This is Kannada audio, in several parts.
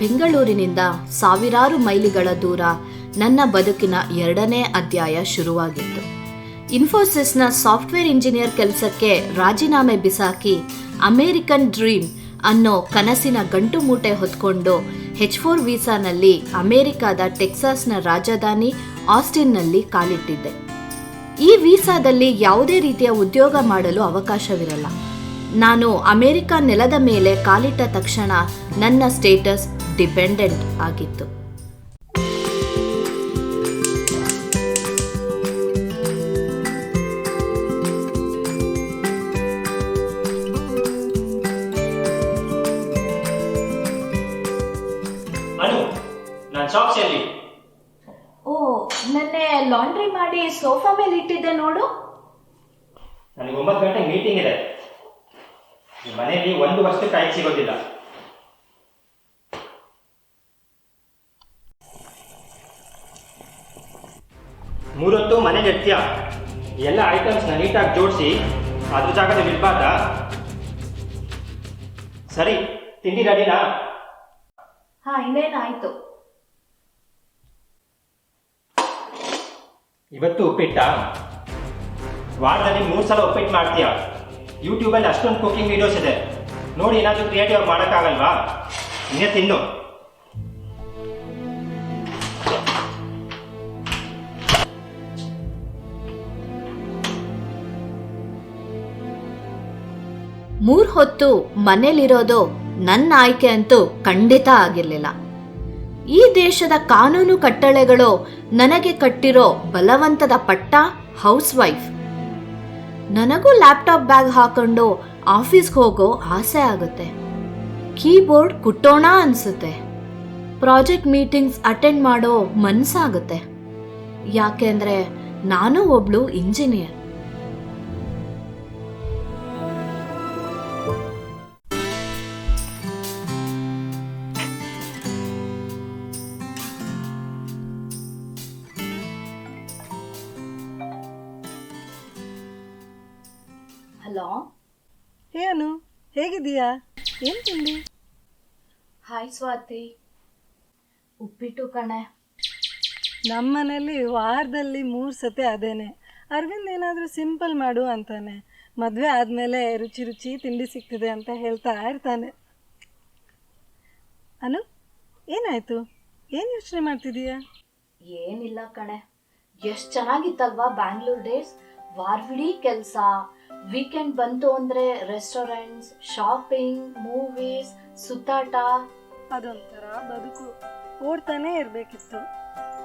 ಬೆಂಗಳೂರಿನಿಂದ ಸಾವಿರಾರು ಮೈಲಿಗಳ ದೂರ ನನ್ನ ಬದುಕಿನ 2ನೇ ಅಧ್ಯಾಯ ಶುರುವಾಗಿತ್ತು. ಇನ್ಫೋಸಿಸ್ನ ಸಾಫ್ಟ್ವೇರ್ ಇಂಜಿನಿಯರ್ ಕೆಲಸಕ್ಕೆ ರಾಜೀನಾಮೆ ಬಿಸಾಕಿ ಅಮೇರಿಕನ್ ಡ್ರೀಮ್ ಅನ್ನೋ ಕನಸಿನ ಗಂಟು ಮೂಟೆ ಹೊತ್ಕೊಂಡು H4 ವೀಸಾನಲ್ಲಿ ಅಮೆರಿಕಾದ ಟೆಕ್ಸಾಸ್ನ ರಾಜಧಾನಿ ಆಸ್ಟಿನ್ನಲ್ಲಿ ಕಾಲಿಟ್ಟಿದ್ದೆ. ಈ ವೀಸಾದಲ್ಲಿ ಯಾವುದೇ ರೀತಿಯ ಉದ್ಯೋಗ ಮಾಡಲು ಅವಕಾಶವಿರಲ್ಲ. ನಾನು ಅಮೆರಿಕ ನೆಲದ ಮೇಲೆ ಕಾಲಿಟ್ಟ ತಕ್ಷಣ ನನ್ನ ಸ್ಟೇಟಸ್ ಡಿಪೆಂಡೆಂಟ್ ಆಗಿತ್ತು. ಓ, ನೆನ್ನೆ ಲಾಂಡ್ರಿ ಮಾಡಿ ಸೋಫಾ ಮೇಲೆ ಇಟ್ಟಿದ್ದೆ ನೋಡು. ನನಗೆ 9 ಗಂಟೆಗೆ ಮೀಟಿಂಗ್ ಇದೆ. ಮನೆಯಲ್ಲಿ 1 ವರ್ಷಕ್ಕೆ ಟೈಮ್ ಸಿಗೋದಿಲ್ಲ. ಮೂರೊತ್ತು ಮನೇಲಿ ಇರ್ತೀಯ. ಎಲ್ಲ ಐಟಮ್ಸ್ನ ನೀಟಾಗಿ ಜೋಡಿಸಿ ಅದ್ರ ಜಾಗದಲ್ಲಿ ಇರಬಾರ್ದಾ? ಸರಿ, ತಿಂಡಿ ರೆಡಿನಾ? ಹಾ, ಇನ್ನೇನಾಯ್ತು? ಇವತ್ತು ಉಪ್ಪಿಟ್ಟ. ವಾರದಲ್ಲಿ 3 ಸಲ ಉಪ್ಪಿಟ್ಟು ಮಾಡ್ತೀಯ. ಯೂಟ್ಯೂಬಲ್ಲಿ ಅಷ್ಟೊಂದು ಕುಕಿಂಗ್ ವಿಡಿಯೋಸ್ ಇದೆ, ನೋಡಿ ಏನಾದರೂ ಕ್ರಿಯೇಟಿವ್ ಮಾಡೋಕ್ಕಾಗಲ್ವಾ? ಇನ್ನೇ ತಿನ್ನು. ಮೂರು ಹೊತ್ತು ಮನೇಲಿರೋದು ನನ್ನ ಆಯ್ಕೆ ಅಂತೂ ಖಂಡಿತ ಆಗಿರಲಿಲ್ಲ. ಈ ದೇಶದ ಕಾನೂನು ಕಟ್ಟಳೆಗಳು ನನಗೆ ಕಟ್ಟಿರೋ ಬಲವಂತದ ಪಟ್ಟ ಹೌಸ್ ವೈಫ್. ನನಗೂ ಲ್ಯಾಪ್ಟಾಪ್ ಬ್ಯಾಗ್ ಹಾಕೊಂಡು ಆಫೀಸ್ಗೆ ಹೋಗೋ ಆಸೆ ಆಗುತ್ತೆ. ಕೀಬೋರ್ಡ್ ಕುಟ್ಟೋಣ ಅನ್ಸುತ್ತೆ. ಪ್ರಾಜೆಕ್ಟ್ ಮೀಟಿಂಗ್ಸ್ ಅಟೆಂಡ್ ಮಾಡೋ ಮನ್ಸಾಗುತ್ತೆ. ಯಾಕೆಂದ್ರೆ ನಾನು ಒಬ್ಳು ಇಂಜಿನಿಯರ್. ಹಲೋ. ಏನು, ಹೇಗಿದ್ದೀಯಾ? ಏನು ತಿಂಡಿ? ಹಾಯ್ ಸ್ವಾತಿ. ಉಪ್ಪಿಟ್ಟು ಕಣೆ. ನಮ್ಮ ಮನೇಲಿ ವಾರದಲ್ಲಿ 3 ಸತಿ ಅದೇನೆ. ಅರವಿಂದ್ ಏನಾದರೂ ಸಿಂಪಲ್ ಮಾಡು ಅಂತಾನೆ. ಮದುವೆ ಆದಮೇಲೆ ರುಚಿ ರುಚಿ ತಿಂಡಿ ಸಿಗ್ತಿದೆ ಅಂತ ಹೇಳ್ತಾ ಇರ್ತಾನೆ. ಅನು, ಏನಾಯಿತು? ಏನು ಯೋಚನೆ ಮಾಡ್ತಿದ್ದೀಯಾ? ಏನಿಲ್ಲ ಕಣೆ, ಎಷ್ಟು ಚೆನ್ನಾಗಿತ್ತಲ್ವಾ ಬ್ಯಾಂಗ್ಳೂರ್ ಡೇಸ್. ವಾರವಿಡೀ ಕೆಲಸ, ವೀಕೆಂಡ್ ಬಂತು ಅಂದರೆ ರೆಸ್ಟೋರೆಂಟ್ಸ್, ಶಾಪಿಂಗ್, ಮೂವೀಸ್, ಸುತ್ತಾಟ. ಅದೊಂಥರ ಬದುಕು. ಓಡ್ತಾನೆ ಇರಬೇಕಿತ್ತು.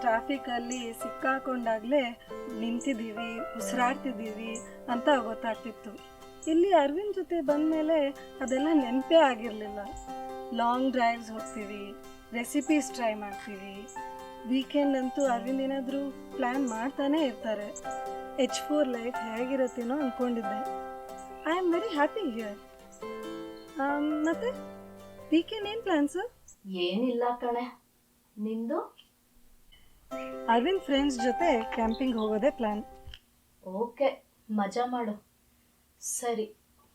ಟ್ರಾಫಿಕಲ್ಲಿ ಸಿಕ್ಕಾಕೊಂಡಾಗಲೇ ನಿಂತಿದ್ದೀವಿ, ಉಸಿರಾಡ್ತಿದ್ದೀವಿ ಅಂತ ಗೊತ್ತಾಗ್ತಿತ್ತು. ಇಲ್ಲಿ ಅರವಿಂದ್ ಜೊತೆ ಬಂದಮೇಲೆ ಅದೆಲ್ಲ ನೆನಪೇ ಆಗಿರಲಿಲ್ಲ. ಲಾಂಗ್ ಡ್ರೈವ್ಸ್ ಹೋಗ್ತೀವಿ, ರೆಸಿಪೀಸ್ ಟ್ರೈ ಮಾಡ್ತೀವಿ. ವೀಕೆಂಡ್ ಅಂತೂ ಅರವಿಂದ್ ಏನಾದರೂ ಪ್ಲ್ಯಾನ್ ಮಾಡ್ತಾನೆ ಇರ್ತಾರೆ. H4 ಲೈಫ್ ಹೇಗಿರುತ್ತೇನೋ ಅಂದ್ಕೊಂಡಿದ್ದೆ. I am very happy here. ಮತ್ತೆ ವೀಕೆಂಡ್ ಏನು ಪ್ಲ್ಯಾನ್ಸು? ಏನಿಲ್ಲ ಕಣೆ, ನಿಂದು? ಅರವಿಂದ್ ಫ್ರೆಂಡ್ಸ್ ಜೊತೆ ಕ್ಯಾಂಪಿಂಗ್ ಹೋಗೋದೇ ಪ್ಲ್ಯಾನ್. ಓಕೆ, ಮಜಾ ಮಾಡು. ಸರಿ,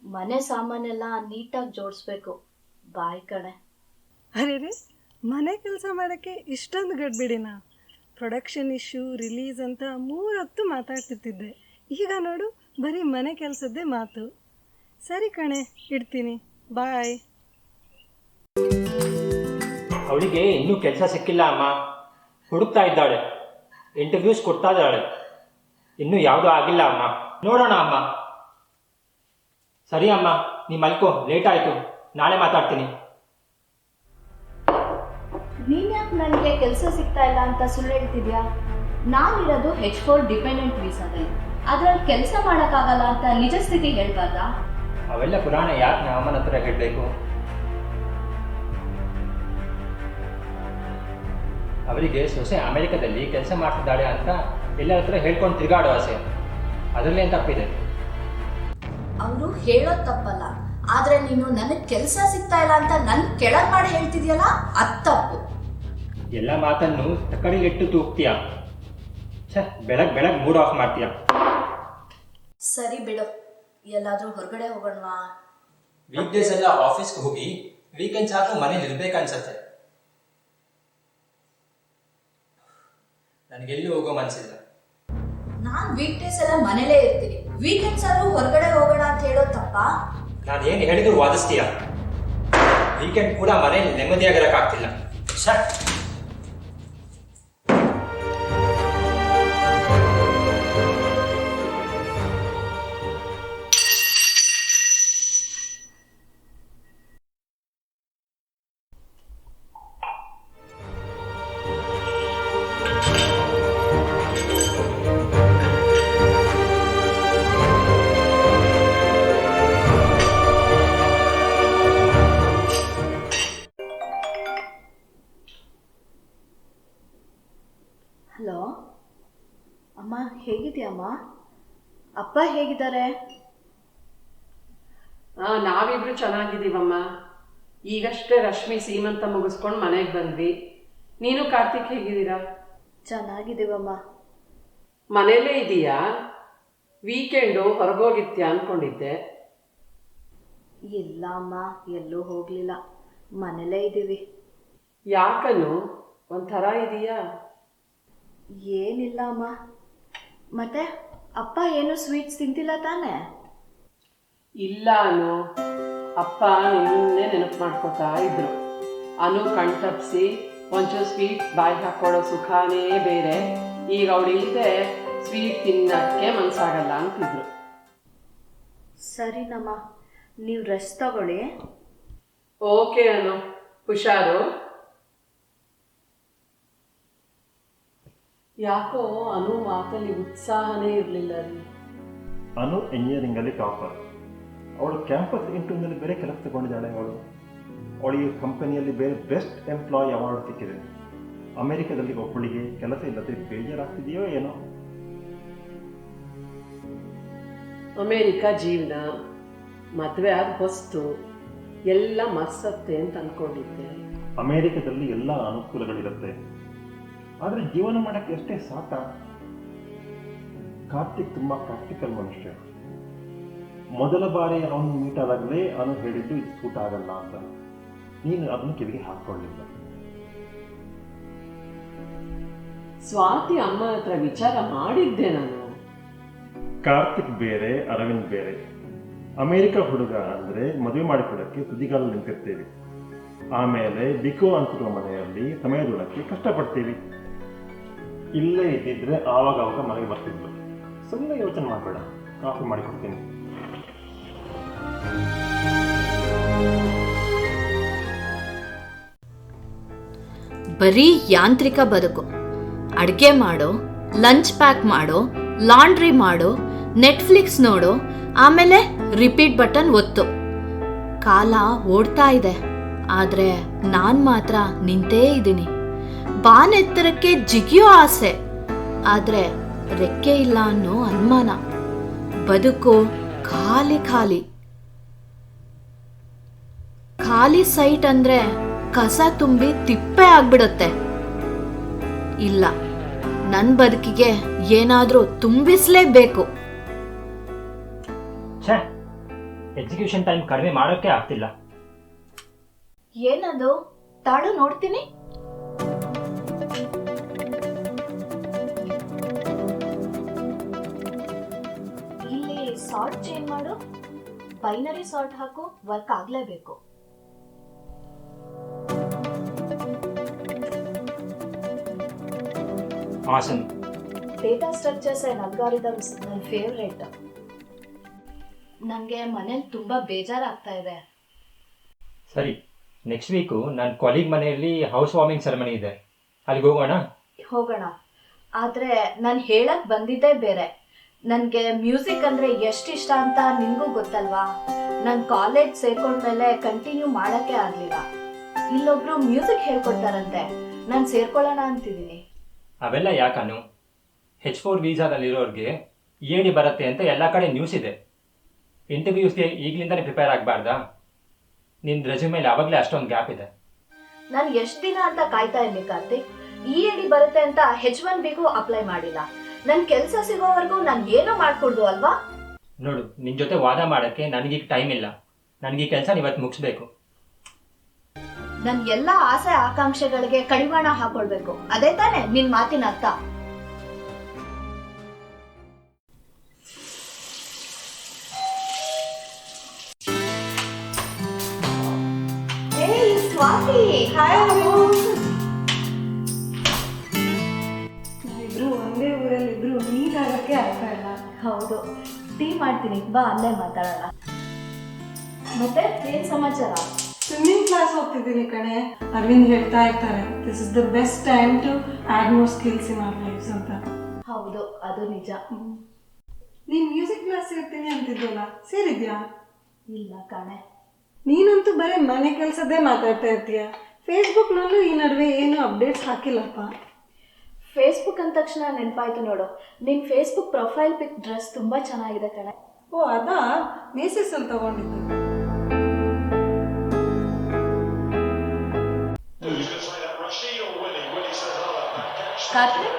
ಮನೆ ಸಾಮಾನೆಲ್ಲ ನೀಟಾಗಿ ಜೋಡಿಸ್ಬೇಕು. ಬಾಯ್ ಕಣೆ. ಅರೆ ರೀ, ಮನೆ ಕೆಲಸ ಮಾಡೋಕ್ಕೆ ಇಷ್ಟೊಂದು ಗಡ್ಬಿಡಿನಾ? ಪ್ರೊಡಕ್ಷನ್ ಇಶ್ಯೂ, ರಿಲೀಸ್ ಅಂತ 3 ಹೊತ್ತು ಮಾತಾಡ್ತಿರ್ತಿದ್ದೆ. ಈಗ ನೋಡು, ಬರೀ ಮನೆ ಕೆಲಸದ್ದೇ ಮಾತು. ಸರಿ ಕಣೆ, ಇಡ್ತೀನಿ. ಬಾಯ್. ಅವಳಿಗೆ ಇನ್ನೂ ಕೆಲಸ ಸಿಕ್ಕಿಲ್ಲ ಅಮ್ಮ. ಹುಡುಕ್ತಾ ಇದ್ದಾಳೆ, ಇಂಟರ್ವ್ಯೂಸ್ ಕೊಡ್ತಾ ಇದ್ದಾಳೆ. ಇನ್ನೂ ಯಾವುದೂ ಆಗಿಲ್ಲ ಅಮ್ಮ. ನೋಡೋಣ ಅಮ್ಮ. ಸರಿ ಅಮ್ಮ, ನೀ ಮಲ್ಕೋ, ಲೇಟ್ ಆಯಿತು. ನಾಳೆ ಮಾತಾಡ್ತೀನಿ. ನೀನ್ ಯಾಕೆ ನನಗೆ ಕೆಲಸ ಸಿಗ್ತಾ ಇಲ್ಲ ಅಂತ ಸುಳ್ಳು ಹೇಳ್ತಿದ್ಯಾ? ನಾನಿರೋದು H4 ಡಿಪೆಂಡೆಂಟ್ ವೀಸಾದಲ್ಲಿ. ಅದ್ರಲ್ಲಿ ಕೆಲಸ ಮಾಡೋಕ್ಕಾಗಲ್ಲ ಅಂತ ನಿಜ ಸ್ಥಿತಿ ಹೇಳ್ಬಾರ್ದಾ? ಅವೆಲ್ಲ ಪುರಾಣ ಯಾಕೆ ನಮ್ಮ ಅಮ್ಮನ ಹತ್ರ ಹೇಳಬೇಕು? ಅವರಿಗೆ ಸೊಸೆ ಅಮೆರಿಕದಲ್ಲಿ ಕೆಲಸ ಮಾಡ್ತಿದ್ದಾಳೆ ಅಂತ ಎಲ್ಲರ ಹತ್ರ ಹೇಳ್ಕೊಂಡು ತಿರುಗಾಡೋ ಆಸೆ. ಅದರಲ್ಲೇ ತಪ್ಪಿದೆ. ಅವರು ಹೇಳೋದು ತಪ್ಪಲ್ಲ, ಆದ್ರೆ ನೀನು ನನಗೆ ಕೆಲಸ ಸಿಗ್ತಾ ಇಲ್ಲ ಅಂತ ನನ್ ಕೆಳಗ್ ಮಾಡಿ ಹೇಳ್ತಿದ್ಯಲ್ಲ, ಅದು ತಪ್ಪು. ಎಲ್ಲ ಮಾತನ್ನು ತಕ್ಕಡಿಲಿಟ್ಟು ತೂಗ್ತೀಯ. ಬೆಳಗ್ ಮೂಡ್ ಆಫ್ ಮಾಡ್ತೀಯ. ಸರಿ ಬಿಡು, ಎಲ್ಲಾದ್ರೂ ಹೊರಗಡೆ ಹೋಗೋಣವಾ? ವೀಕ್ ಡೇಸ್ ಎಲ್ಲ ಆಫೀಸ್ಗೆ ಹೋಗಿ ವೀಕೆಂಡ್ಸ್ ಆದ್ರೂ ಮನೇಲಿ ಇರ್ಬೇಕನ್ಸತ್ತೆ. ನನಗೆಲ್ಲೂ ಹೋಗೋ ಮನಸ್ಸಿಲ್ಲ. ನಾನು ವೀಕ್ ಡೇಸ್ ಎಲ್ಲ ಮನೇಲೇ ಇರ್ತೀನಿ, ವೀಕೆಂಡ್ಸ್ ಆದ್ರೂ ಹೊರಗಡೆ ಹೋಗೋಣ ಅಂತ ಹೇಳೋದು ತಪ್ಪಾ? ನಾನು ಏನು ಹೇಳಿದ್ರು ವಾದಿಸ್ತೀಯ. ವೀಕೆಂಡ್ ಕೂಡ ಮನೇಲಿ ನೆಮ್ಮದಿಯಾಗಿರೋಕ್ಕಾಗ್ತಿಲ್ಲ. ಹಲೋ ಅಮ್ಮ, ಹೇಗಿದೆಯಮ್ಮ? ಅಪ್ಪ ಹೇಗಿದ್ದಾರೆ? ನಾವಿಬ್ರು ಚೆನ್ನಾಗಿದ್ದೀವಮ್ಮ. ಈಗಷ್ಟೇ ರಶ್ಮಿ ಸೀಮಂತ ಮುಗಿಸ್ಕೊಂಡು ಮನೆಗೆ ಬಂದ್ವಿ. ನೀನು ಕಾರ್ತಿಕ್ ಹೇಗಿದ್ದೀರಾ? ಚೆನ್ನಾಗಿದ್ದೀವಮ್ಮ. ಮನೇಲೇ ಇದೀಯಾ? ವೀಕೆಂಡು ಹೊರಗೋಗಿರ್ತೀಯ ಅಂದ್ಕೊಂಡಿದ್ದೆ. ಇಲ್ಲ ಅಮ್ಮ, ಎಲ್ಲೂ ಹೋಗಲಿಲ್ಲ, ಮನೇಲೇ ಇದ್ದೀವಿ. ಯಾಕನು ಒಂಥರ ಇದೆಯಾ? ಏನಿಲ್ಲ ಅಮ್ಮ. ಮತ್ತೆ ಅಪ್ಪ ಏನು ಸ್ವೀಟ್ಸ್ ತಿಂತಿಲ್ಲ ತಾನೇ? ಇಲ್ಲ ಅನು, ಅಪ್ಪ ನಿನ್ನೆ ನೆನಪು ಮಾಡ್ಕೋತಾ ಇದ್ರು. ಅನು ಕಣ್ತಪ್ಸಿ ಒಂಚೂರು ಸ್ವೀಟ್ ಬಾಯಿ ಹಾಕ್ಕೊಳ್ಳೋ ಸುಖಾನೇ ಬೇರೆ. ಈಗ ಅವಳು ಇಲ್ಲದೆ ಸ್ವೀಟ್ ತಿನ್ನಕ್ಕೆ ಮನಸ್ಸಾಗಲ್ಲ ಅಂತಿದ್ರು. ಸರಿನಮ್ಮ, ನೀವು ರೆಸ್ಟ್ ತಗೊಳ್ಳಿ. ಓಕೆ ಅನು, ಹುಷಾರು. ಯಾಕೋ ಅನು ಮಾತಲ್ಲಿ ಉತ್ಸಾಹನೇ ಇರಲಿಲ್ಲ ರೀ. ಅನು ಇಂಜಿನಿಯರಿಂಗಲ್ಲಿ ಟಾಪರ್. ಅವಳು ಕ್ಯಾಂಪಸ್ ಇಂಟರ್ವ್ಯೂನಲ್ಲಿ ಬೇರೆ ಕೆಲಸ ತಗೊಂಡಿದ್ದಾಳೆ. ಅವಳಿಗೆ ಕಂಪನಿಯಲ್ಲಿ ಬೇರೆ ಬೆಸ್ಟ್ ಎಂಪ್ಲಾಯ್ ಅವಾರ್ಡ್ ಸಿಕ್ಕಿದೆ. ಅಮೆರಿಕದಲ್ಲಿ ಒಬ್ಬಳಿಗೆ ಕೆಲಸ ಇಲ್ಲದೆ ಬೇಜಾರಾಗ್ತಿದೆಯೋ ಏನೋ. ಅಮೇರಿಕ ಜೀವನ, ಮದುವೆ ಆದ ಹೊಸ್ತು, ಎಲ್ಲ ಮರ್ಸತ್ತೆ ಅಂತ ಅಂದ್ಕೊಂಡಿದ್ದೆ. ಅಮೆರಿಕದಲ್ಲಿ ಎಲ್ಲ ಅನುಕೂಲಗಳಿರುತ್ತೆ, ಆದರೆ ಜೀವನ ಮಾಡೋಕ್ಕೆ ಎಷ್ಟೇ ಸಾಕ. ಕಾರ್ತಿಕ್ ತುಂಬ ಪ್ರಾಕ್ಟಿಕಲ್ ಮನುಷ್ಯ. ಮೊದಲ ಬಾರಿ ಅವನು ಮೀಟ್ ಆದಾಗಲೇ ಅವನು ಹೇಳಿದ್ದು ಇದು ಸೂಟ್ ಆಗಲ್ಲ ಅಂತ. ನೀನು ಅದನ್ನು ಕಿವಿಗೆ ಹಾಕ್ಕೊಳ್ಳಿಲ್ಲ. ಸ್ವಾತಿ ಅಮ್ಮ ಹತ್ರ ವಿಚಾರ ಮಾಡಿದ್ದೆ ನಾನು. ಕಾರ್ತಿಕ್ ಬೇರೆ, ಅರವಿಂದ್ ಬೇರೆ. ಅಮೆರಿಕ ಹುಡುಗ ಅಂದರೆ ಮದುವೆ ಮಾಡಿಕೊಡೋಕ್ಕೆ ತುದಿಗಾಲ ನಿಂತಿರ್ತೀವಿ. ಆಮೇಲೆ ಬಿಕೋ ಅಂತಿರುವ ಮನೆಯಲ್ಲಿ ಸಮಯದೊಳಕ್ಕೆ ಕಷ್ಟಪಡ್ತೀವಿ. ಇಲ್ಲೇ ಇದ್ದಿದ್ರೆ ಆವಾಗ ಮನೆಗೆ ಬರ್ತಿದ್ರು. ಸುಮ್ಮನೆ ಯೋಚನೆ ಮಾಡಬೇಡ, ಕಾಫಿ ಮಾಡಿಕೊಡ್ತೀನಿ. ಬರೀ ಯಾಂತ್ರಿಕ ಬದುಕು. ಅಡುಗೆ ಮಾಡೋ, ಲಂಚ್ ಪ್ಯಾಕ್ ಮಾಡೋ, ಲಾಂಡ್ರಿ ಮಾಡೋ, ನೆಟ್ಫ್ಲಿಕ್ಸ್ ನೋಡೋ, ಆಮೇಲೆ ರಿಪೀಟ್ ಬಟನ್ ಒತ್ತು. ಕಾಲ ಓಡ್ತಾ ಇದೆ, ಆದರೆ ನಾನು ಮಾತ್ರ ನಿಂತೇ ಇದ್ದೀನಿ. ಬಾನೆತ್ತರಕ್ಕೆ ಜಿಗಿಯೋ ಆಸೆ, ಆದರೆ ರೆಕ್ಕೆ ಇಲ್ಲ ಅನ್ನೋ ಅನುಮಾನ. ಬದುಕು ಖಾಲಿ ಖಾಲಿ ಖಾಲಿ ಸೈಟ್ ಅಂದ್ರೆ ಕಸ ತುಂಬಿ ತಿಪ್ಪೆ ಆಗ್ಬಿಡುತ್ತೆ. ಇಲ್ಲ, ನನ್ನ ಬದುಕಿಗೆ ಏನಾದ್ರೂ ತುಂಬಿಸ್ಲೇಬೇಕು. ಎಕ್ಸಿಕ್ಯೂಷನ್ ಟೈಮ್ ಕಡಿಮೆ ಮಾಡೋಕ್ಕೆ ಆಗ್ತಿಲ್ಲ. ಏನದು? ತಾಳು ನೋಡ್ತೀನಿ. ಇಲ್ಲಿ ಸಾರ್ಟ್ ಚೇಂಜ್ ಮಾಡು. ಬೈನರಿ ಸಾರ್ಟ್ ಹಾಕು, ವರ್ಕ್ ಆಗ್ಲೇಬೇಕು. ಆಸನ್. ಡೇಟಾ ಸ್ಟ್ರಕ್ಚರ್ಸ್ ಅಂಡ್ ಅಲ್ಗಾರಿದಮ್ಸ್ ನನ್ನ ಫೇವ್ರೇಟ್. ನನಗೆ ಮನೇಲಿ ತುಂಬ ಬೇಜಾರಾಗ್ತಾ ಇದೆ. ಸರಿ, ನೆಕ್ಸ್ಟ್ ವೀಕು ನನ್ನ ಕಾಲೀಗ್ ಮನೆಯಲ್ಲಿ ಹೌಸ್ ವಾರ್ಮಿಂಗ್ ಸೆರೆಮನಿ ಇದೆ, ಅಲ್ಲಿಗೆ ಹೋಗೋಣ. ಹೋಗೋಣ, ಆದರೆ ನಾನು ಹೇಳಕ್ ಬಂದಿದ್ದೇ ಬೇರೆ. ನನಗೆ ಮ್ಯೂಸಿಕ್ ಅಂದರೆ ಎಷ್ಟು ಇಷ್ಟ ಅಂತ ನಿನಗೂ ಗೊತ್ತಲ್ವಾ. ನಾನು ಕಾಲೇಜ್ ಸೇರ್ಕೊಂಡ್ಮೇಲೆ ಕಂಟಿನ್ಯೂ ಮಾಡೋಕ್ಕೆ ಆಗಲಿಲ್ಲ. ಇಲ್ಲೊಬ್ರು ಮ್ಯೂಸಿಕ್ ಹೇಳ್ಕೊಡ್ತಾರಂತೆ, ನಾನು ಸೇರ್ಕೊಳ್ಳೋಣ ಅಂತಿದ್ದೀನಿ. ಅವೆಲ್ಲ ಯಾಕನು? H4 ವೀಸಾದಲ್ಲಿರೋರಿಗೆ EAD ಬರುತ್ತೆ ಅಂತ ಎಲ್ಲ ಕಡೆ ನ್ಯೂಸ್ ಇದೆ. ಇಂಟರ್ವ್ಯೂಸ್ಗೆ ಈಗಲಿಂದನೇ ಪ್ರಿಪೇರ್ ಆಗಬಾರ್ದಾ? ನಿನ್ನ ರೆಸ್ಯೂಮೇಲಿ ಆವಾಗಲೇ ಅಷ್ಟೊಂದು ಗ್ಯಾಪ್ ಇದೆ. ನಾನು ಎಷ್ಟು ದಿನ ಅಂತ ಕಾಯ್ತಾ ಇದ್ದೀನಿ ಕಾರ್ತಿಕ್. EAD ಬರುತ್ತೆ ಅಂತ H1Bಗೂ ಅಪ್ಲೈ ಮಾಡಿಲ್ಲ. ನನ್ನ ಕೆಲಸ ಸಿಗೋವರೆಗೂ ನಾನು ಏನೋ ಮಾಡ್ಕೊಡ್ದು ಅಲ್ವಾ? ನೋಡು, ನಿನ್ನ ಜೊತೆ ವಾದ ಮಾಡೋಕ್ಕೆ ನನಗೀಗ ಟೈಮ್ ಇಲ್ಲ. ನನಗೆ ಈ ಕೆಲಸ ಇವತ್ತು ಮುಗಿಸ್ಬೇಕು. ನನ್ನ ಎಲ್ಲ ಆಸೆ ಆಕಾಂಕ್ಷೆಗಳಿಗೆ ಕಡಿವಾಣ ಹಾಕೊಳ್ಬೇಕು, ಅದೇ ತಾನೇ ನಿನ್ನ ಮಾತಿನ ಅರ್ಥ? ಕಾಫಿ. ಹಾಯ್ ಅಮ್ಮು. ನಾವಿಬ್ರು ಒಂದೇ ಊರಲ್ಲಿದ್ರು ಮೀಟ್ ಆಗೋಕ್ಕೆ ಆಗ್ತಾ ಇಲ್ಲ. ಹೌದು, ಟೀ ಮಾಡ್ತೀನಿ, ಬಾ ಅಲ್ಲೇ ಮಾತಾಡೋಣ. ಮತ್ತೆ ಏನ್ ಸಮಾಚಾರ? ಸ್ವಿಮ್ಮಿಂಗ್ ಕ್ಲಾಸ್ ಹೋಗ್ತಿದ್ದೀನಿ ಕಣೆ. ಅರವಿಂದ್ ಹೇಳ್ತಾ ಇರ್ತಾರೆ, this is the best time to add more skills in our lives ಅಂತ. ಹೌದು, ಅದು ನಿಜ. ನೀನು ಮ್ಯೂಸಿಕ್ ಕ್ಲಾಸ್ ಸೇರ್ತೀನಿ ಅಂತಿದ್ದಲ್ಲ, ಸೇರಿದ್ಯಾ? ಇಲ್ಲ ಕಣೆ. ನೀನಂತೂ ಬರೀ ಮನೆ ಕೆಲಸದೇ ಮಾತಾಡ್ತಾ ಇರ್ತೀಯ. ಫೇಸ್ಬುಕ್ನಲ್ಲೂ ಈ ನಡುವೆ ಏನು ಅಪ್ಡೇಟ್ಸ್ ಹಾಕಿಲ್ಲಪ್ಪ. ಫೇಸ್ಬುಕ್ ಅಂದ ತಕ್ಷಣ ನೆನಪಾಯ್ತು ನೋಡು, ನಿನ್ ಫೇಸ್ಬುಕ್ ಪ್ರೊಫೈಲ್ ಪಿಕ್ ಡ್ರೆಸ್ ತುಂಬಾ ಚೆನ್ನಾಗಿದೆ ಕಣೆ. ಓ ಅದಾ, ಮೇಸಸಲ್ಲಿ ತಗೊಂಡಿದ್ದು. ಕಾರ್ತಿಕ್,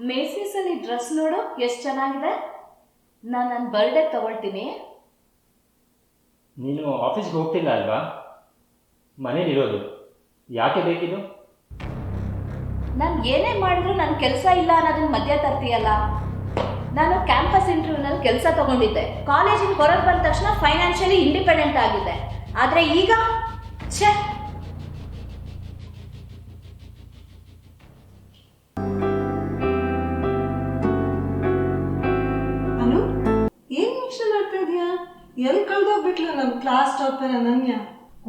ಮೇಸಿಸ್ ಅಲ್ಲಿ ಡ್ರೆಸ್ ನೋಡು ಎಷ್ಟು ಚೆನ್ನಾಗಿದೆ. ನಾನು ನನ್ನ ಬರ್ಡೇ ತಗೊಳ್ತೀನಿ. ನೀನು ಆಫೀಸ್ಗೆ ಹೋಗ್ತಿಲ್ಲ ಅಲ್ವಾ? ಮನೇಲಿರೋದು ಯಾಕೆ ಬೇಕಿದು? ನಾನು ಏನೇ ಮಾಡಿದ್ರು ನನ್ನ ಕೆಲಸ ಇಲ್ಲ ಅನ್ನೋದನ್ನ ಮಧ್ಯ ತರ್ತೀಯಲ್ಲ. ನಾನು ಕ್ಯಾಂಪಸ್ ಇಂಟರ್ವ್ಯೂನಲ್ಲಿ ಕೆಲಸ ತಗೊಂಡಿದ್ದೆ. ಕಾಲೇಜಿನ ಹೊರಗೆ ಬಂದ ತಕ್ಷಣ ಫೈನಾನ್ಷಿಯಲಿ ಇಂಡಿಪೆಂಡೆಂಟ್ ಆಗಿದ್ದೆ. ಆದರೆ ಈಗ ಛೇ, ಅನು, ಏನ್ ಯೋಚನೆ ಮಾಡ್ತಾ ಇದೀಯಾ? ಎಲ್ಲಿ ಕಳ್ದೋಗ್ಬಿಟ್ಲು ನಮ್ಮ ಕ್ಲಾಸ್ ಟಾಪರ್ ಅನನ್ಯ?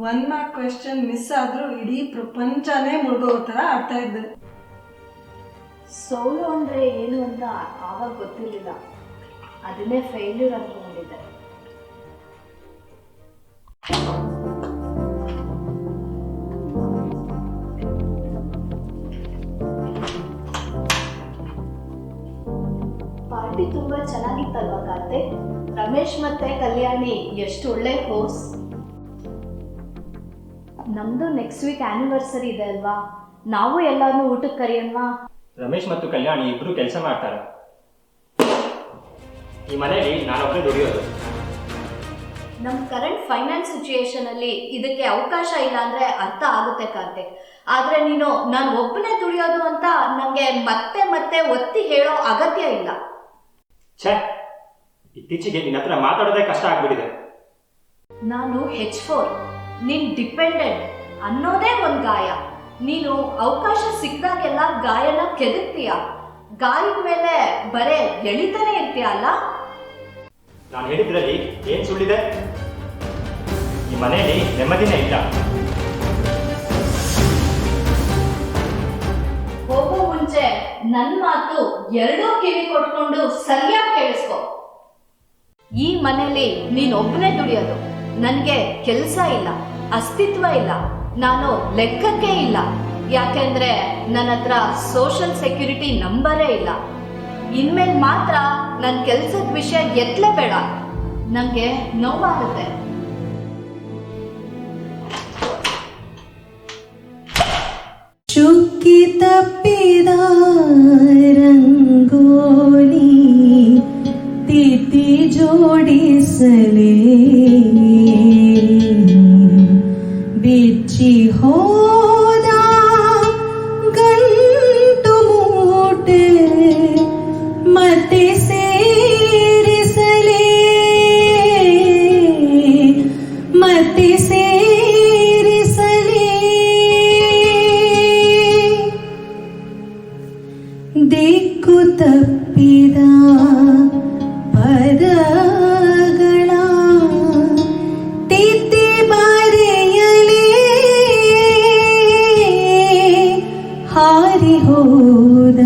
1 ಮಾರ್ಕ್ ಕ್ವೆಶ್ಚನ್ ಮಿಸ್ ಆದ್ರೂ ಇಡೀ ಪ್ರಪಂಚನೇ ಮುಳುಗೋ ಥರ ಆಡ್ತಾ ಇದ್ದೆ. ಸೋಲು ಅಂದರೆ ಏನು ಅಂತ ಆವಾಗ ಗೊತ್ತಿರಲಿಲ್ಲ. ಅದನ್ನೇ ಫೇಲ್ಯೂರ್ ಅಂದ್ಕೊಂಡಿದ್ದೆ. ಪಾರ್ಟಿ ತುಂಬಾ ಚೆನ್ನಾಗಿತ್ತಲ್ವಾ ಕಾರ್ತಿಕ್? ರಮೇಶ್ ಮತ್ತೆ ಕಲ್ಯಾಣಿ ಎಷ್ಟು ಒಳ್ಳೆ ಹೋಸ್. ನಮ್ದು ನೆಕ್ಸ್ಟ್ ವೀಕ್ ಆನಿವರ್ಸರಿ ಇದೆ ಅಲ್ವಾ, ನಾವು ಎಲ್ಲಾನು ಊಟಕ್ಕೆ ಕರೆಯೋಣವಾ? ರಮೇಶ್ ಮತ್ತು ಕಲ್ಯಾಣಿ ಇಬ್ರು ಕೆಲಸ ಮಾಡ್ತಾರೆ. ಈ ಮನೆಯಲ್ಲಿ ನಾನೊಬ್ಬನೇ ದುಡಿಯೋದು. ನಮ್ಮ ಕರೆಂಟ್ ಫೈನಾನ್ಸ್ ಸಿಚುಯೇಷನ್ ಅಲ್ಲಿ ಇದಕ್ಕೆ ಅವಕಾಶ ಇಲ್ಲ ಅಂದ್ರೆ ಅರ್ಥ ಆಗುತ್ತೆ ಕಾರ್ತಿಕ್. ಆದ್ರೆ ನೀನು ನಾನು ಒಬ್ಬನೇ ದುಡಿಯೋದು ಅಂತ ನನಗೆ ಮತ್ತೆ ಮತ್ತೆ ಒತ್ತಿ ಹೇಳೋ ಅಗತ್ಯ ಇಲ್ಲ. ಛೇ, ಇತ್ತೀಚೆಗೆ ನಿನ್ನ ಹತ್ರ ಮಾತಾಡೋದೇ ಕಷ್ಟ ಆಗ್ಬಿಟ್ಟಿದೆ. ನಾನು H4, ನೀನ್ ಡಿಪೆಂಡೆಂಟ್ ಅನ್ನೋದೇ ಒಂದು ಗಾಯ. ನೀನು ಅವಕಾಶ ಸಿಕ್ಕಿದಾಗೆಲ್ಲ ಗಾಯನ ಕೆದಕ್ತೀಯ. ಗಾಯದ ಮೇಲೆ ಬರೇ ಎಳಿತಾನೆ ಇರ್ತೀಯ ಅಲ್ಲ? ನಾನು ಹೇಳಿದ್ರಲ್ಲಿ ಏನ್ ಸುಳ್ಳಿದೆ? ಈ ಮನೆಯಲ್ಲಿ ನೆಮ್ಮದಿನೇ ಇಲ್ಲ. ಹೋಗೋ ಮುಂಚೆ ನನ್ನ ಮಾತು ಎರಡೂ ಕಿವಿ ಕೊಟ್ಕೊಂಡು ಸರಿಯಾಗಿ ಕೇಳಿಸ್ಕೊ. ಈ ಮನೇಲಿ ನೀನ್ ಒಬ್ಬನೇ ದುಡಿಯೋದು. ನನಗೆ ಕೆಲಸ ಇಲ್ಲ, ಅಸ್ತಿತ್ವ ಇಲ್ಲ, ನಾನು ಲೆಕ್ಕಕ್ಕೆ ಇಲ್ಲ. ಯಾಕೆಂದ್ರೆ ನನ್ನ ಹತ್ರ ಸೋಷಿಯಲ್ ಸೆಕ್ಯೂರಿಟಿ ನಂಬರೇ ಇಲ್ಲ. ಇನ್ಮೇಲೆ ಮಾತ್ರ ನನ್ನ ಕೆಲಸದ ವಿಷಯ ಎತ್ತಲೇಬೇಡ, ನನಗೆ ನೋವಾಗುತ್ತೆ. ಚುಕ್ಕಿ ತಪ್ಪಿದ ರಂಗೋಲಿ ತಿಥಿ ಜೋಡಿಸಲೇ ಬಿಚ್ಚಿ ಹೋದ ಗಂಟು ಮೂಟೆ ಮತ್ತೆ ಸೇರಿಸಲೇ ಮತ್ತೆ ಸೇರಿಸಲೇ ದಿಕ್ಕು ತಪ್ಪಿದ ಪದಗಳ ತಿದ್ದಿ ಬರೆಯಲೇ ಹಾರಿ ಹೋದ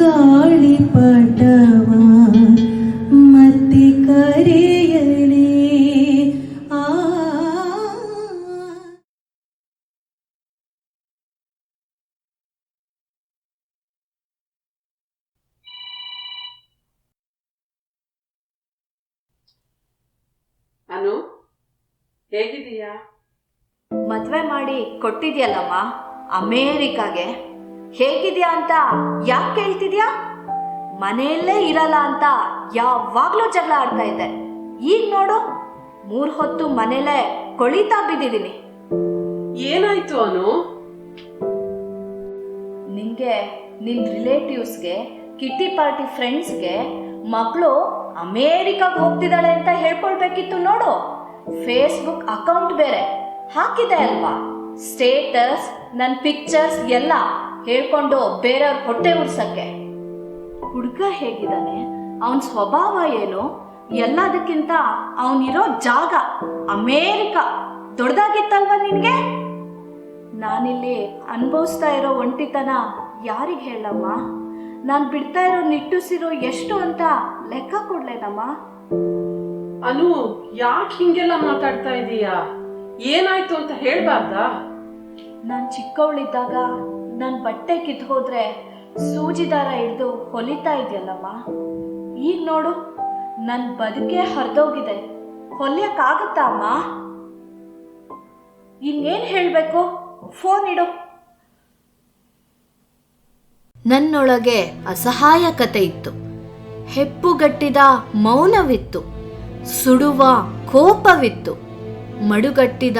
ಗಾಳಿಪಟವ ಮತ್ತೆ ಕರೆಯಲೇ ಆ ಅನು, ಹೇಗಿದೀಯಾ? ಮದ್ವೆ ಮಾಡಿ ಕೊಟ್ಟಿದ್ಯಲ್ಲಮ್ಮ ಅಮೇರಿಕಾಗೆ. ಹೇಗಿದ್ಯಾ ಅಂತ ಯಾಕೆ ಕೇಳ್ತಿದ್ಯಾ? ಮನೆಯಲ್ಲೇ ಇರಲ್ಲ ಅಂತ ಯಾವಾಗ್ಲೂ ಜಗಳ ಆಡ್ತಾ ಇದ್ದೆ. ಈಗ ನೋಡು, 3 ಹೊತ್ತು ಮನೇಲೇ ಕೊಳಿತಾ ಬಿದ್ದಿದ್ದೀನಿ. ಏನಾಯ್ತು ಅನು? ನಿಂಗೆ ನಿನ್ ರಿಲೇಟಿವ್ಸ್ಗೆ, ಕಿಟ್ಟಿ ಪಾರ್ಟಿ ಫ್ರೆಂಡ್ಸ್ಗೆ ಮಗಳು ಅಮೇರಿಕಾಗೆ ಹೋಗ್ತಿದ್ದಾಳೆ ಅಂತ ಹೇಳ್ಕೊಳ್ಬೇಕಿತ್ತು ನೋಡು. ಫೇಸ್ಬುಕ್ ಅಕೌಂಟ್ ಬೇರೆ ಹಾಕಿದೆ ಅಲ್ವಾ ಸ್ಟೇಟಸ್, ನನ್ನ ಪಿಕ್ಚರ್ಸ್ ಎಲ್ಲ ಹೇಳ್ಕೊಂಡು ಬೇರೆಯವ್ರ ಹೊಟ್ಟೆ ಉರ್ಸಕ್ಕೆ. ಹುಡುಗ ಹೇಗಿದ್ದಾನೆ, ಅವನ ಸ್ವಭಾವ ಏನು, ಎಲ್ಲದಕ್ಕಿಂತ ಅವನಿರೋ ಜಾಗ ಅಮೇರಿಕಾ ದೊಡ್ಡದಾಗಿತ್ತಲ್ವ ನಿನ್ಗೆ? ನಾನಿಲ್ಲಿ ಅನುಭವಿಸ್ತಾ ಇರೋ ಒಂಟಿತನ ಯಾರಿಗೆ ಹೇಳಮ್ಮ? ನಾನು ಬಿಡ್ತಾ ಇರೋ ನಿಟ್ಟುಸಿರೋ ಎಷ್ಟು ಅಂತ ಲೆಕ್ಕ ಕೊಡ್ಲೇನಮ್ಮ? ಅನು, ಯಾಕೆ ಹಿಂಗೆಲ್ಲ ಮಾತಾಡ್ತಾ ಇದೀಯಾ? ಏನಾಯ್ತು ಅಂತ ಹೇಳ್ಬಾರ್ದಾ? ನಾನು ಚಿಕ್ಕವಳಿದ್ದಾಗ ನನ್ನ ಬಟ್ಟೆ ಕಿತ್ತು ಹೋದ್ರೆ ಸೂಜಿ ದಾರ ಹಿಡಿದು ಹೊಲಿತಾ ಇದೆಯಲ್ಲಮ್ಮ. ಈಗ ನೋಡು, ನನ್ನ ಬದುಕೆ ಹರಿದೋಗಿದೆ, ಹೊಲಿಯಕ್ಕಾಗತ್ತಾ ಅಮ್ಮ? ಇನ್ನೇನು ಹೇಳಬೇಕು? ಫೋನ್ ಇಡು. ನನ್ನೊಳಗೆ ಅಸಹಾಯಕತೆ ಇತ್ತು, ಹೆಪ್ಪುಗಟ್ಟಿದ ಮೌನವಿತ್ತು, ಸುಡುವ ಕೋಪವಿತ್ತು, ಮಡುಗಟ್ಟಿದ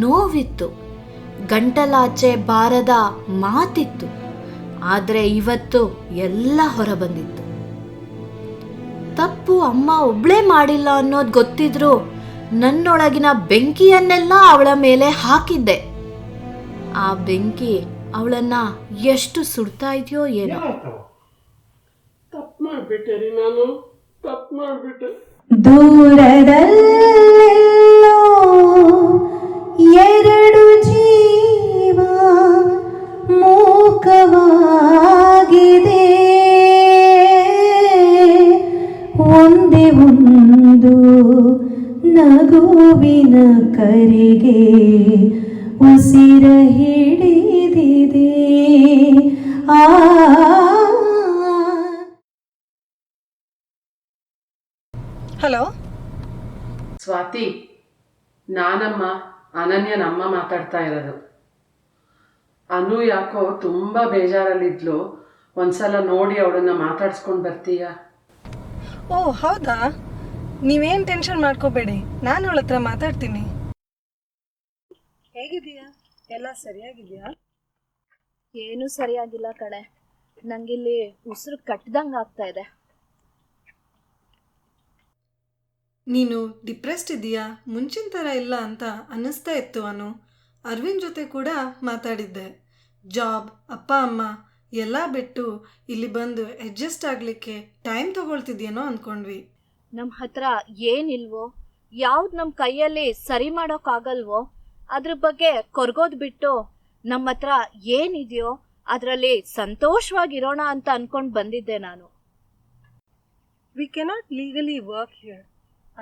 ನೋವಿತ್ತು, ಗಂಟಲಾಚೆ ಬಾರದ ಮಾತಿತ್ತು. ಆದರೆ ಇವತ್ತು ಎಲ್ಲ ಹೊರಬಂದಿತ್ತು. ತಪ್ಪು ಅಮ್ಮ ಒಬ್ಳೇ ಮಾಡಿಲ್ಲ ಅನ್ನೋದು ಗೊತ್ತಿದ್ರು ನನ್ನೊಳಗಿನ ಬೆಂಕಿಯನ್ನೆಲ್ಲ ಅವಳ ಮೇಲೆ ಹಾಕಿದ್ದೆ. ಆ ಬೆಂಕಿ ಅವಳನ್ನ ಎಷ್ಟು ಸುಡ್ತಾ ಇದೆಯೋ ಏನೋ. ತಪ್ಪು ಮಾಡ್ಬಿಟ್ಟೆ ರೀ, ನಾನು ತಪ್ಪು ಮಾಡ್ಬಿಟ್ಟೆ. ದೂರದಲ್ಲೆಲ್ಲೋ ಎರಡು ಜೀವ ಮೂಕವಾಗಿದೆ, ಒಂದೇ ಒಂದು ನಗುವಿನ ಕರೆಗೆ ಉಸಿರ ಹಿಡಿದಿದೆ. ಹಲೋ ಸ್ವಾತಿ, ನಾನಮ್ಮ, ಅನನ್ಯನಮ್ಮ ಮಾತಾಡ್ತಾ ಇರೋದು. ಅನು ಯಾಕೋ ತುಂಬ ಬೇಜಾರಲ್ಲಿದ್ಲು. ಒಂದ್ಸಲ ನೋಡಿ ಅವಳನ್ನ ಮಾತಾಡ್ಸ್ಕೊಂಡು ಬರ್ತೀಯಾ? ಓ ಹೌದಾ, ನೀವೇನು ಟೆನ್ಷನ್ ಮಾಡ್ಕೋಬೇಡಿ, ನಾನು ಅವಳ ಹತ್ರ ಮಾತಾಡ್ತೀನಿ. ಹೇಗಿದೆಯಾ? ಎಲ್ಲ ಸರಿಯಾಗಿದೆಯಾ? ಏನೂ ಸರಿಯಾಗಿಲ್ಲ ಕಣೆ, ನಂಗಿಲ್ಲಿ ಉಸಿರು ಕಟ್ಟದಂಗೆ ಆಗ್ತಾ ಇದೆ. ನೀನು ಡಿಪ್ರೆಸ್ಡ್ ಇದೆಯಾ? ಮುಂಚಿನ ಥರ ಇಲ್ಲ ಅಂತ ಅನ್ನಿಸ್ತಾ ಇತ್ತು. ಅನು ಅರವಿಂದ್ ಜೊತೆ ಕೂಡ ಮಾತಾಡಿದ್ದೆ. ಜಾಬ್, ಅಪ್ಪ ಅಮ್ಮ ಎಲ್ಲ ಬಿಟ್ಟು ಇಲ್ಲಿ ಬಂದು ಅಡ್ಜಸ್ಟ್ ಆಗಲಿಕ್ಕೆ ಟೈಮ್ ತಗೊಳ್ತಿದ್ಯೇನೋ ಅಂದ್ಕೊಂಡ್ವಿ. ನಮ್ಮ ಹತ್ರ ಏನಿಲ್ವೋ, ಯಾವ್ದು ನಮ್ಮ ಕೈಯಲ್ಲಿ ಸರಿ ಮಾಡೋಕ್ಕಾಗಲ್ವೋ ಅದ್ರ ಬಗ್ಗೆ ಕೊರ್ಗೋದು ಬಿಟ್ಟು ನಮ್ಮ ಹತ್ರ ಏನಿದೆಯೋ ಅದರಲ್ಲಿ ಸಂತೋಷವಾಗಿರೋಣ ಅಂತ ಅನ್ಕೊಂಡು ಬಂದಿದ್ದೆ ನಾನು. We cannot legally work here,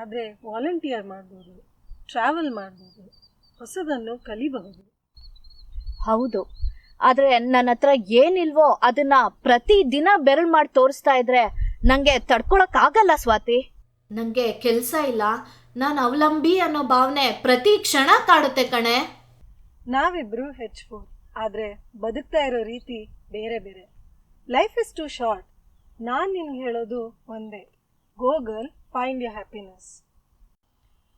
ಆದರೆ ವಾಲಂಟಿಯರ್ ಮಾಡ್ಬೋದು, ಟ್ರಾವೆಲ್ ಮಾಡ್ಬೋದು, ಹೊಸದನ್ನು ಕಲಿಬಹುದು. ಹೌದು, ಆದರೆ ನನ್ನ ಹತ್ರ ಏನಿಲ್ವೋ ಅದನ್ನ ಪ್ರತಿದಿನ ಬೆರಳು ಮಾಡಿ ತೋರಿಸ್ತಾ ಇದ್ರೆ ನನಗೆ ತಡ್ಕೊಳಕ್ಕಾಗಲ್ಲ ಸ್ವಾತಿ. ನನಗೆ ಕೆಲಸ ಇಲ್ಲ, ನಾನು ಅವಲಂಬಿ ಅನ್ನೋ ಭಾವನೆ ಪ್ರತಿ ಕ್ಷಣ ಕಾಡುತ್ತೆ ಕಣೆ. ನಾವಿಬ್ರು H4, ಆದರೆ ಬದುಕ್ತಾ ಇರೋ ರೀತಿ ಬೇರೆ ಬೇರೆ. Life is too short. ನಾನು ನಿನ್ಗೆ ಹೇಳೋದು ಒಂದೇ, go girl, find your happiness.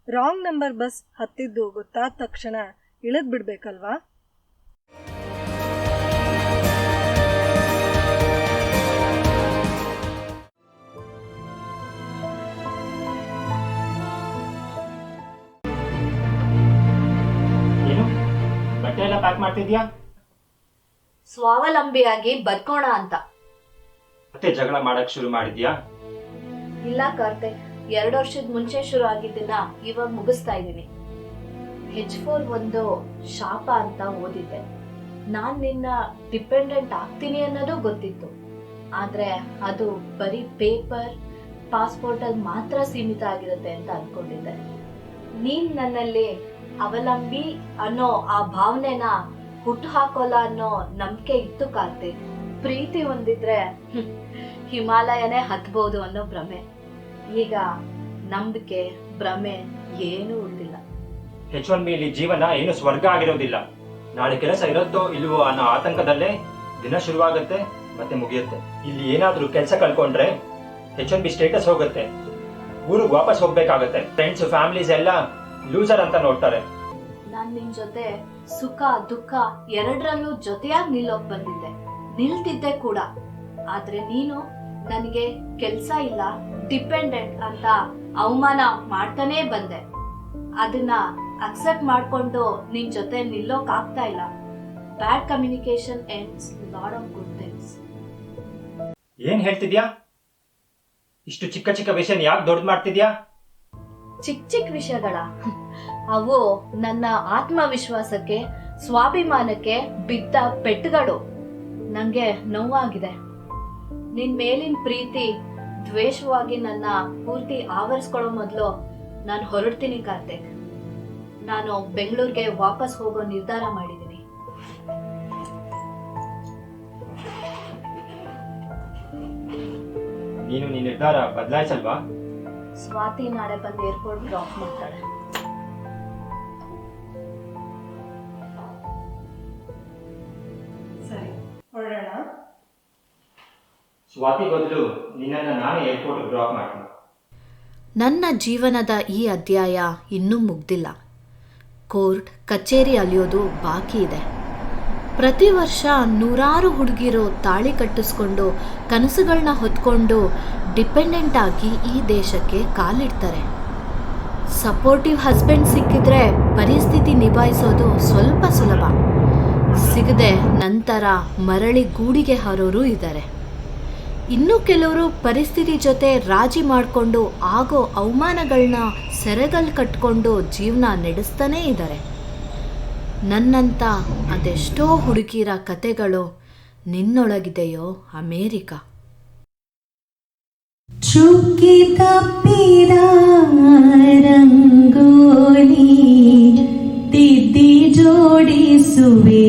Wrong number bus ಹತ್ತಿದ್ದು ಗೊತ್ತಾದ ತಕ್ಷಣ ಇಳಿದು ಬಿಡ್ಬೇಕಲ್ವಾ? ಏನು ಬಟ್ಟೆ ಎಲ್ಲ ಪ್ಯಾಕ್ ಮಾಡ್ತಿದ್ಯಾ? ಸ್ವಾವಲಂಬಿಯಾಗಿ ಬದುಕೋಣ ಅಂತ. ಮತ್ತೆ ಜಗಳ ಮಾಡಕ್ ಶುರು ಮಾಡಿದ್ಯಾ? ಇಲ್ಲ ಕಾರ್ತಿಕ್, 2 ವರ್ಷದ ಮುಂಚೆ ಶುರು ಆಗಿದ್ದನ್ನ ಇವಾಗ ಮುಗಿಸ್ತಾ ಇದ್ದೀನಿ. H4 ಒಂದು ಶಾಪ ಅಂತ ಓದಿದ್ದೆ. ನಾನ್ ನಿನ್ನ ಡಿಪೆಂಡೆಂಟ್ ಆಗ್ತೀನಿ ಅನ್ನೋದು ಗೊತ್ತಿತ್ತು, ಆದ್ರೆ ಅದು ಬರೀ ಪೇಪರ್, ಪಾಸ್ಪೋರ್ಟ್ ಅಲ್ಲಿ ಮಾತ್ರ ಸೀಮಿತ ಆಗಿರುತ್ತೆ ಅಂತ ಅನ್ಕೊಂಡಿದ್ದೆ. ನೀನ್ ನನ್ನಲ್ಲಿ ಅವಲಂಬಿ ಅನ್ನೋ ಆ ಭಾವನೆನ ಹುಟ್ಟು ಹಾಕೋಲ್ಲ ಅನ್ನೋ ನಂಬಿಕೆ ಇತ್ತು ಕಾರ್ತಿಕ್. ಪ್ರೀತಿ ಹೊಂದಿದ್ರೆ ಹಿಮಾಲಯನೇ ಹತ್ಬಹುದು ಅನ್ನೋ ಭ್ರಮೆ. ಈಗ ನಂಬಿಕೆ, ಭ್ರಮೆ ಏನೂ ಉಳಿದಿಲ್ಲ. H1B ಜೀವನ ಏನು ಸ್ವರ್ಗ ಆಗಿರೋದಿಲ್ಲ. ನಾಳೆ ಕೆಲಸ ಇರುತ್ತೋ ಇಲ್ವೋ ಅನ್ನೋ ಆತಂಕದಲ್ಲೇ ದಿನ ಶುರುವಾಗುತ್ತೆ ಮತ್ತೆ ಮುಗಿಯುತ್ತೆ. ಇಲ್ಲಿ ಏನಾದ್ರೂ ಕೆಲಸ ಕಳ್ಕೊಂಡ್ರೆ H1B ಸ್ಟೇಟಸ್ ಹೋಗುತ್ತೆ, ಊರಿಗೆ ವಾಪಸ್ ಹೋಗ್ಬೇಕಾಗತ್ತೆ. ಫ್ರೆಂಡ್ಸ್, ಫ್ಯಾಮಿಲೀಸ್ ಎಲ್ಲ ಲೂಸರ್ ಅಂತ ನೋಡ್ತಾರೆ. ನಾನ್ ನಿನ್ ಜೊತೆ ಸುಖ ದುಃಖ ಎರಡರಲ್ಲೂ ಜೊತೆಯಾಗಿ ನಿಲ್ಲೋಕ್ ಬಂದಿದ್ದೆ, ನಿಲ್ತಿದ್ದೆ ಕೂಡ. ಆದ್ರೆ ನೀನು ನನಗೆ ಕೆಲ್ಸ ಇಲ್ಲ, ಡಿಪೆಂಡೆಂಟ್ ಅಂತ ಅವಮಾನ ಮಾಡ್ತಾನೇ ಬಂದೆ. ಅದನ್ನ ಅಕ್ಸೆಪ್ಟ್ ಮಾಡ್ಕೊಂಡು ನಿನ್ ಜೊತೆ ನಿಲ್ಲೋಕ್ ಆಗ್ತಾ ಇಲ್ಲ. Bad communication ends lot of good things. ಏನ್ ಹೇಳ್ತಿದ್ಯಾ? ಇಷ್ಟು ಚಿಕ್ಕ ಚಿಕ್ಕ ವಿಷಯನ ಯಾಕೆ ದೊಡ್ಡ ಮಾಡ್ತಿದ್ಯಾ? ಚಿಕ್ಕ ಚಿಕ್ಕ ವಿಷಯಗಳ ಅವು ನನ್ನ ಆತ್ಮವಿಶ್ವಾಸಕ್ಕೆ, ಸ್ವಾಭಿಮಾನಕ್ಕೆ ಬಿದ್ದ ಪೆಟ್ಟುಗಳು. ನಂಗೆ ನೋವಾಗಿದೆ. ನಿನ್ ಮೇಲಿನ ಪ್ರೀತಿ ದ್ವೇಷವಾಗಿ ನನ್ನ ಪೂರ್ತಿ ಆವರಿಸ್ಕೊಳ್ಳೋ ಮೊದಲು ನಾನು ಹೊರಡ್ತೀನಿ ಕಾರ್ತಿಕ್. ನಾನು ಬೆಂಗಳೂರಿಗೆ ವಾಪಸ್ ಹೋಗೋ ನಿರ್ಧಾರ ಮಾಡಿದ್ದೀನಿ. ನೀನು ನಿನ್ನ ನಿರ್ಧಾರ ಬದಲಾಯಿಸಲ್ವಾ? ಸ್ವಾತಿ ನಾಳೆ ಬಂದು ಏರ್ಪೋರ್ಟ್ ಡ್ರಾಪ್ ಮಾಡ್ತಾಳೆ. ಸರಿ, ಹೊರಡೋಣ. ಸ್ವಾತಿ ಬದಲು ನಿನ್ನನ್ನು ನಾನೇ ಏರ್ಪೋರ್ಟ್ ಡ್ರಾಪ್ ಮಾಡ್ತೀನಿ. ನನ್ನ ಜೀವನದ ಈ ಅಧ್ಯಾಯ ಇನ್ನೂ ಮುಗ್ದಿಲ್ಲ. ಕೋರ್ಟ್ ಕಚೇರಿ ಅಲಿಯೋದು ಬಾಕಿ ಇದೆ. ಪ್ರತಿ ವರ್ಷ ನೂರಾರು ಹುಡುಗಿರು ತಾಳಿ ಕಟ್ಟಿಸ್ಕೊಂಡು ಕನಸುಗಳನ್ನ ಹೊತ್ಕೊಂಡು ಡಿಪೆಂಡೆಂಟ್ ಆಗಿ ಈ ದೇಶಕ್ಕೆ ಕಾಲಿಡ್ತಾರೆ. ಸಪೋರ್ಟಿವ್ ಹಸ್ಬೆಂಡ್ ಸಿಕ್ಕಿದ್ರೆ ಪರಿಸ್ಥಿತಿ ನಿಭಾಯಿಸೋದು ಸ್ವಲ್ಪ ಸುಲಭ. ಸಿಗದೆ ನಂತರ ಮರಳಿ ಗೂಡಿಗೆ ಹಾರೋರು ಇದ್ದಾರೆ. ಇನ್ನು ಕೆಲವರು ಪರಿಸ್ಥಿತಿ ಜೊತೆ ರಾಜಿ ಮಾಡಿಕೊಂಡು ಆಗೋ ಅವಮಾನಗಳನ್ನ ಸೆರೆಗಲ್ ಕಟ್ಕೊಂಡು ಜೀವನ ನಡೆಸ್ತಾನೇ ಇದ್ದಾರೆ. ನನ್ನಂಥ ಅದೆಷ್ಟೋ ಹುಡುಗಿರ ಕತೆಗಳು ನಿನ್ನೊಳಗಿದೆಯೋ ಅಮೇರಿಕಾ. ಚುಕ್ಕಿ ತಪ್ಪಿದ ರಂಗೋಲಿ ತಿದ್ದಿ ಜೋಡಿಸುವೆ